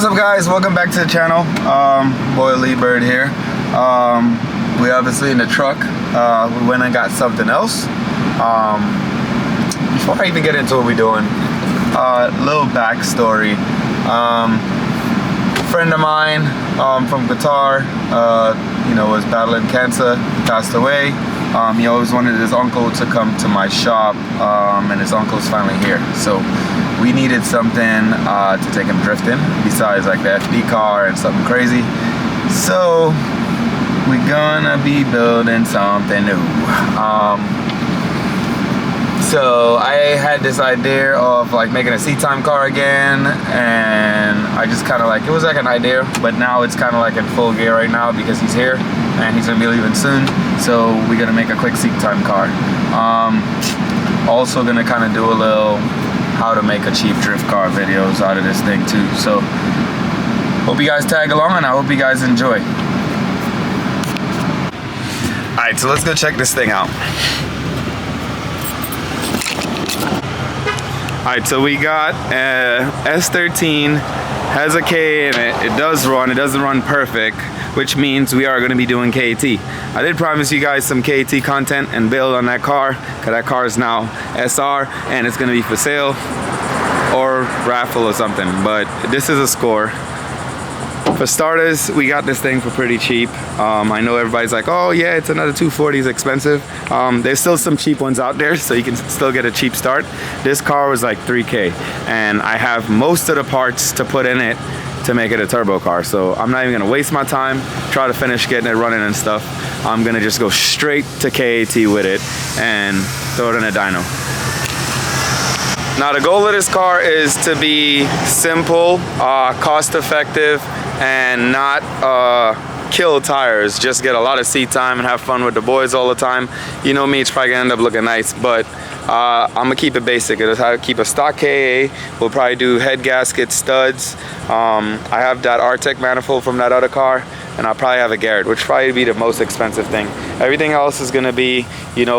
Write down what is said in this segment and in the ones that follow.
What's up, guys? Welcome back to the channel. Boy Lee Bird here. We obviously in the truck. We went and got something else. Before I even get into what we're doing, little backstory. A friend of mine from Qatar, was battling cancer, passed away. He always wanted his uncle to come to my shop, and his uncle's finally here. So we needed something to take him drifting besides like the FD car and something crazy. So we're gonna be building something new. So I had this idea of like making a seat time car again, and I just kind of like, it was like an idea, but now it's kind of like in full gear right now because he's here and he's gonna be leaving soon. So we're gonna make a quick seat time car. Also gonna kind of do a little how to make a cheap drift car videos out of this thing too. So hope you guys tag along and I hope you guys enjoy. All right, so let's go check this thing out. Alright, so we got S13, has a K in it. It does run, it doesn't run perfect, which means we are going to be doing KT. I did promise you guys some KT content and build on that car, because that car is now SR and it's going to be for sale or raffle or something, but this is a score. For starters, we got this thing for pretty cheap. I know everybody's like, oh yeah, it's another 240, it's expensive. There's still some cheap ones out there, so you can still get a cheap start. This car was like 3K, and I have most of the parts to put in it to make it a turbo car. So I'm not even gonna waste my time, try to finish getting it running and stuff. I'm gonna just go straight to KAT with it and throw it in a dyno. Now the goal of this car is to be simple, cost effective, and not kill tires. Just get a lot of seat time and have fun with the boys all the time. You know me, it's probably gonna end up looking nice, but I'm gonna keep it basic. It'll have to keep a stock KA. We'll probably do head gasket, studs. I have that Artec manifold from that other car, and I'll probably have a Garrett, which probably be the most expensive thing. Everything else is gonna be,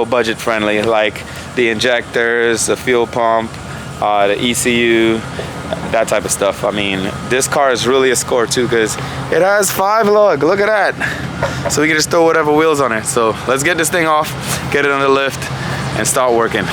budget friendly, like the injectors, the fuel pump, the ECU, that type of stuff. I mean, this car is really a score too because it has 5 lug. Look at that. So we can just throw whatever wheels on it. So let's get this thing off, get it on the lift, and start working.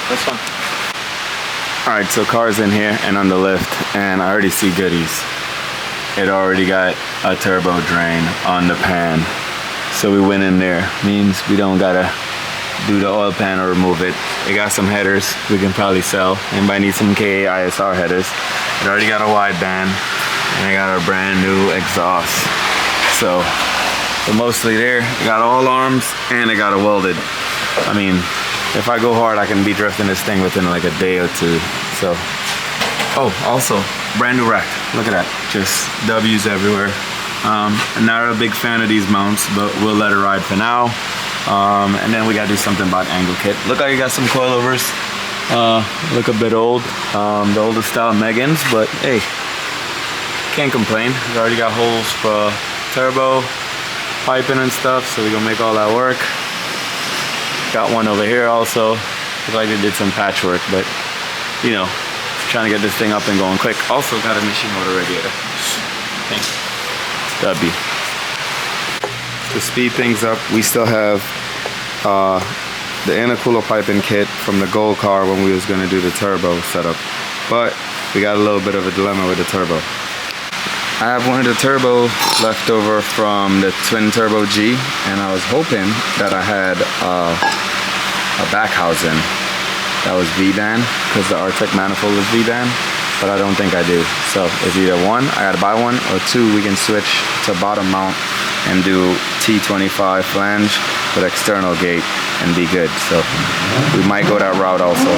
That's fine. Alright, so car's in here and on the lift, and I already see goodies. It already got a turbo drain on the pan. So we went in there. Means we don't gotta do the oil pan or remove it. It got some headers we can probably sell. Anybody need some KA ISR headers? It already got a wideband, and it got a brand new exhaust. So mostly there. It got all arms and it got it welded. I mean, if I go hard, I can be drifting this thing within like a day or two. So, oh, also brand new rack. Look at that, just W's everywhere. I'm not a big fan of these mounts, but we'll let it ride for now. And then we gotta do something about angle kit. Look like you got some coilovers. Look a bit old, the oldest style Megans, but hey, can't complain. We already got holes for turbo, piping and stuff, so we're gonna make all that work. Got one over here also. Looks like they did some patchwork, but trying to get this thing up and going quick. Also got a machine motor radiator. Thanks. W. To speed things up, we still have the intercooler piping kit from the Gold car when we was gonna do the turbo setup, but we got a little bit of a dilemma with the turbo. I have one of the turbo left over from the twin turbo G, and I was hoping that I had a back housing that was V-band, because the Artec manifold is V-band. but I don't think I do. So it's either one, I gotta buy one, or two, we can switch to bottom mount and do T25 flange with external gate and be good. So we might go that route also.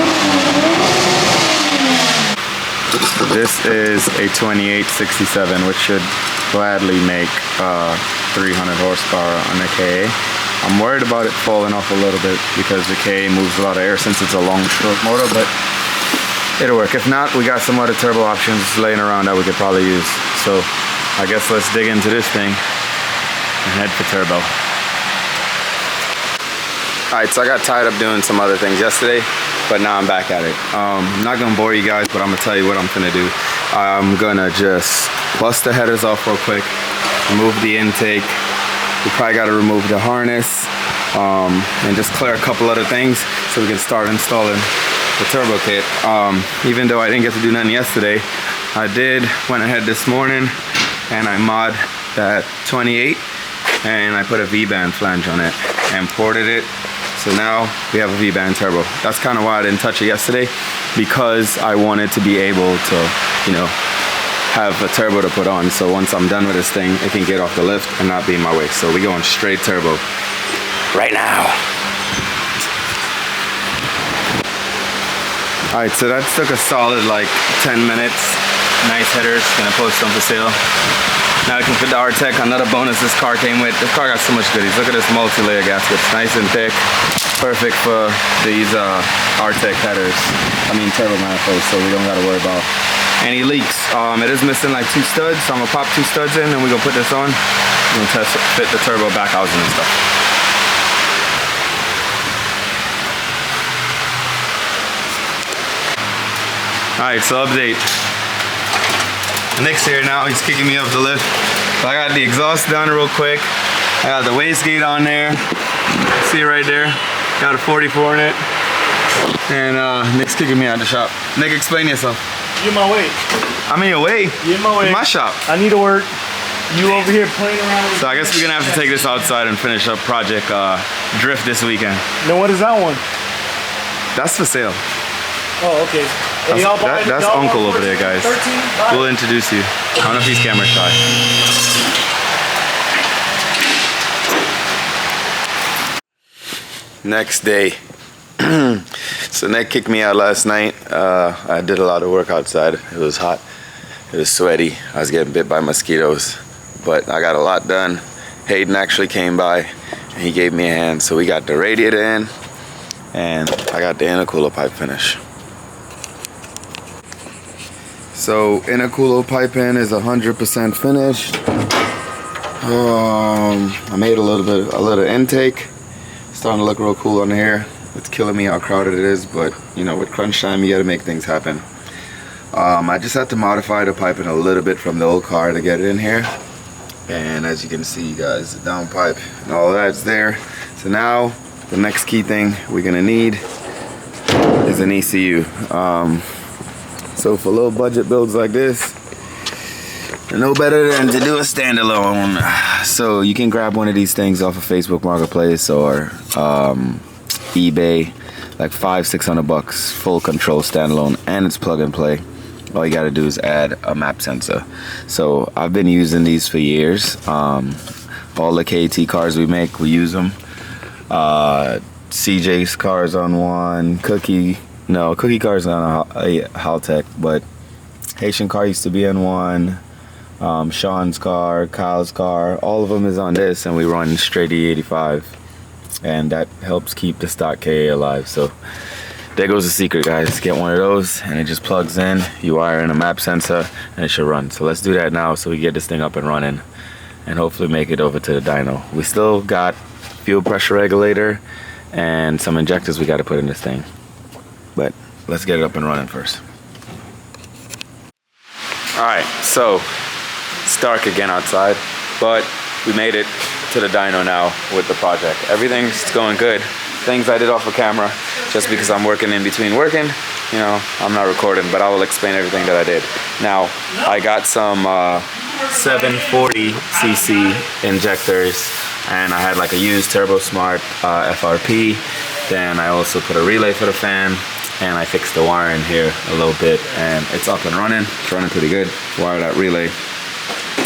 This is a 2867, which should gladly make 300 horsepower on the KA. I'm worried about it falling off a little bit because the KA moves a lot of air since it's a long stroke motor, but it'll work. If not, we got some other turbo options laying around that we could probably use. So I guess let's dig into this thing and head for turbo. Alright, so I got tied up doing some other things yesterday, but now I'm back at it. I'm not gonna bore you guys, but I'm gonna tell you what I'm gonna do. I'm gonna just bust the headers off real quick, remove the intake. We probably gotta remove the harness, and just clear a couple other things so we can start installing the turbo kit. Even though I didn't get to do nothing yesterday, I went ahead this morning and I mod that 28 and I put a V-band flange on it and ported it. So now we have a V-band turbo. That's kind of why I didn't touch it yesterday, because I wanted to be able to, you know, have a turbo to put on. So once I'm done with this thing, it can get off the lift and not be in my way. So we're going straight turbo right now. All right, so that took a solid like 10 minutes. Nice headers, gonna post them for sale. Now we can fit the R-Tech. Another bonus this car came with. This car got so much goodies. Look at this multi-layer gasket, nice and thick. Perfect for these R-Tech headers. I mean turbo manifolds, so we don't gotta worry about any leaks. It is missing like 2 studs, so I'm gonna pop 2 studs in and we're gonna put this on. We're gonna fit the turbo back housing and stuff. Alright, so update. Nick's here now, he's kicking me up the lift. So I got the exhaust done real quick. I got the wastegate on there. See it right there? Got a 44 in it. And Nick's kicking me out the shop. Nick, explain yourself. You in my way. I'm in your way? You in my way. In my shop. I need to work. You over here playing around with. So I guess we're gonna have to take this outside and finish up Project Drift this weekend. Now what is that one? That's for sale. Oh, okay. That's Uncle over there, guys. 13? We'll introduce you. I don't know if he's camera shy. Next day. So Nick kicked me out last night. I did a lot of work outside. It was hot. It was sweaty. I was getting bit by mosquitoes. But I got a lot done. Hayden actually came by and he gave me a hand. So we got the radiator in and I got the intercooler pipe finish. So intercooler pipe in is 100% finished. I made a little intake. Starting to look real cool on here. It's killing me how crowded it is, but you know, with crunch time, you gotta make things happen. I just had to modify the piping a little bit from the old car to get it in here. And as you can see, guys, the down pipe and all that's there. So now, the next key thing we're gonna need is an ECU. So for little budget builds like this, no better than to do a standalone. So you can grab one of these things off of Facebook Marketplace or eBay, like $500-600, full control standalone, and it's plug and play. All you gotta do is add a map sensor. So I've been using these for years. All the KT cars we make, we use them. CJ's cars on one, Cookie cars on a Haltech, but Haitian car used to be on one. Sean's car, Kyle's car, all of them is on this, and we run straight E85, and that helps keep the stock KA alive. So there goes the secret, guys. Get one of those and it just plugs in, you wire in a map sensor and it should run. So let's do that now so we get this thing up and running and hopefully make it over to the dyno. We still got fuel pressure regulator and some injectors we got to put in this thing, but let's get it up and running first. All right, so it's dark again outside, but we made it to the dyno now with the project. Everything's going good. Things I did off of camera, just because I'm working in between working, you know, I'm not recording, but I will explain everything that I did. Now, I got some 740cc injectors, and I had like a used Turbo Smart FRP. Then I also put a relay for the fan, and I fixed the wiring here a little bit, and it's up and running. It's running pretty good. Wire that relay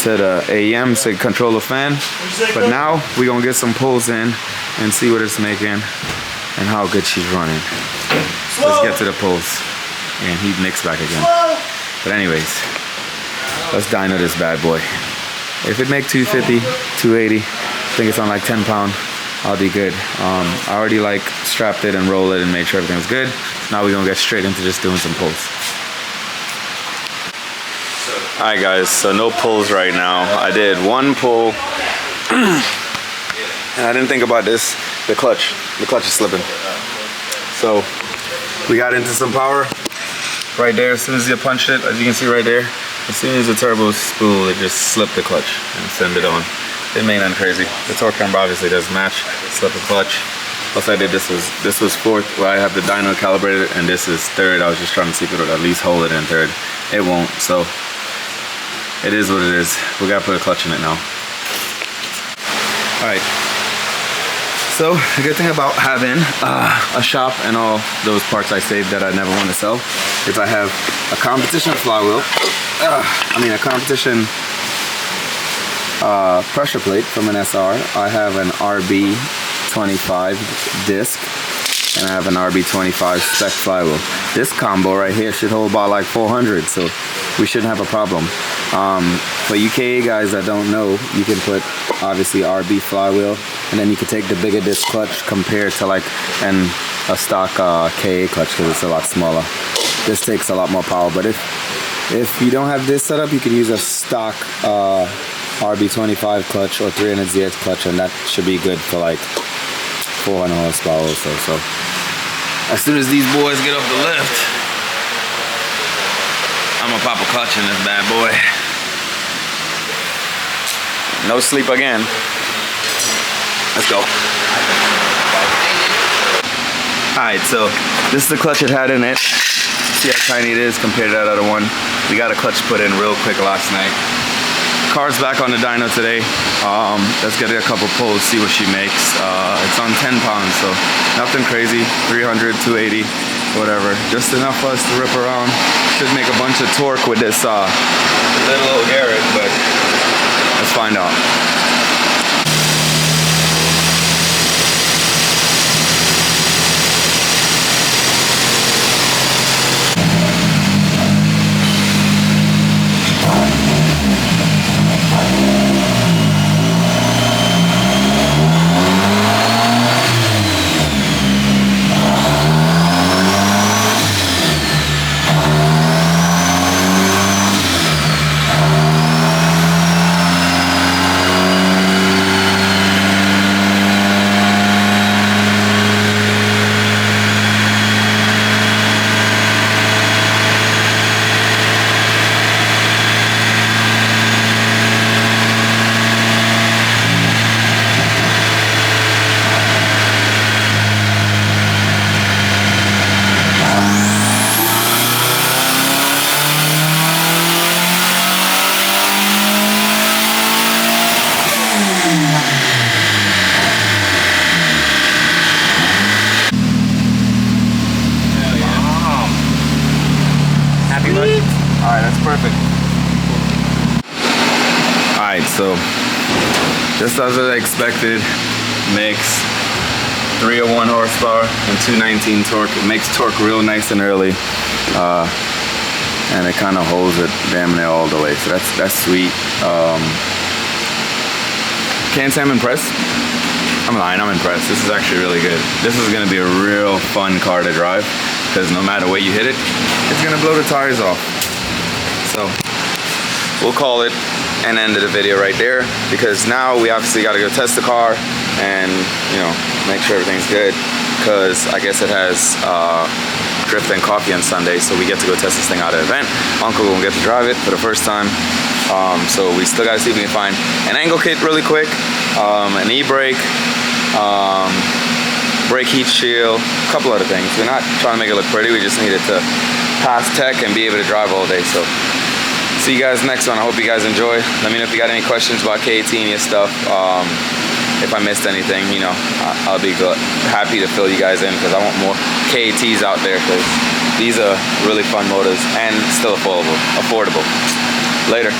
to the AEM so you control the fan. But now we're gonna get some pulls in and see what it's making and how good she's running. Let's get to the pulls. And he nicks back again. But anyways, let's dyno this bad boy. If it make 250, 280, I think it's on like 10 pound, I'll be good. I already like strapped it and rolled it and made sure everything was good. Now we're gonna get straight into just doing some pulls. Alright guys, so no pulls right now. I did one pull and I didn't think about this. The clutch is slipping. So we got into some power right there. As soon as you punched it, as you can see right there, as soon as the turbo spool, it just slipped the clutch and send it on. It made nothing crazy. The torque camber obviously does match, slip the clutch. Plus I did this was fourth, where I have the dyno calibrated, and this is third. I was just trying to see if it would at least hold it in third. It won't, so it is what it is. We gotta put a clutch in it now. All right. So the good thing about having a shop and all those parts I saved that I never want to sell is I have a competition flywheel, a competition pressure plate from an SR. I have an RB25 disc, and I have an RB25 spec flywheel. This combo right here should hold about like 400, so we shouldn't have a problem. For UKA guys that don't know, you can put obviously RB flywheel, and then you can take the bigger disc clutch compared to like a stock KA clutch, because it's a lot smaller. This takes a lot more power, but if you don't have this setup, you can use a stock RB25 clutch or 300ZX clutch, and that should be good for like 400 horsepower also. So as soon as these boys get off the lift, I'm gonna pop a clutch in this bad boy. No sleep again. Let's go. Alright, so this is the clutch it had in it. See how tiny it is compared to that other one. We got a clutch put in real quick last night. Car's back on the dyno today. Let's get a couple pulls, see what she makes. It's on 10 pounds, so nothing crazy. 300, 280, whatever. Just enough for us to rip around. Should make a bunch of torque with this little old Garrett, but let's find out. Alright, that's perfect. Alright, so just as I expected, makes 301 horsepower and 219 torque. It makes torque real nice and early, and it kind of holds it damn near all the way. So that's sweet. Can't say I'm impressed. I'm lying, I'm impressed. This is actually really good. This is gonna be a real fun car to drive, because no matter where you hit it, it's gonna blow the tires off. So we'll call it an end of the video right there, because now we obviously got to go test the car and, you know, make sure everything's good, because I guess it has drift and coffee on Sunday, so we get to go test this thing out at an event. Uncle will get to drive it for the first time, so we still got to see if we can find an angle kit really quick, an e-brake, brake heat shield, a couple other things. We're not trying to make it look pretty, we just need it to pass tech and be able to drive all day. So See you guys next one. I hope you guys enjoy. Let me know if you got any questions about Ka24de and stuff. If I missed anything, you know, I'll be happy to fill you guys in because I want more Ka24des out there because these are really fun motors and still affordable. Later.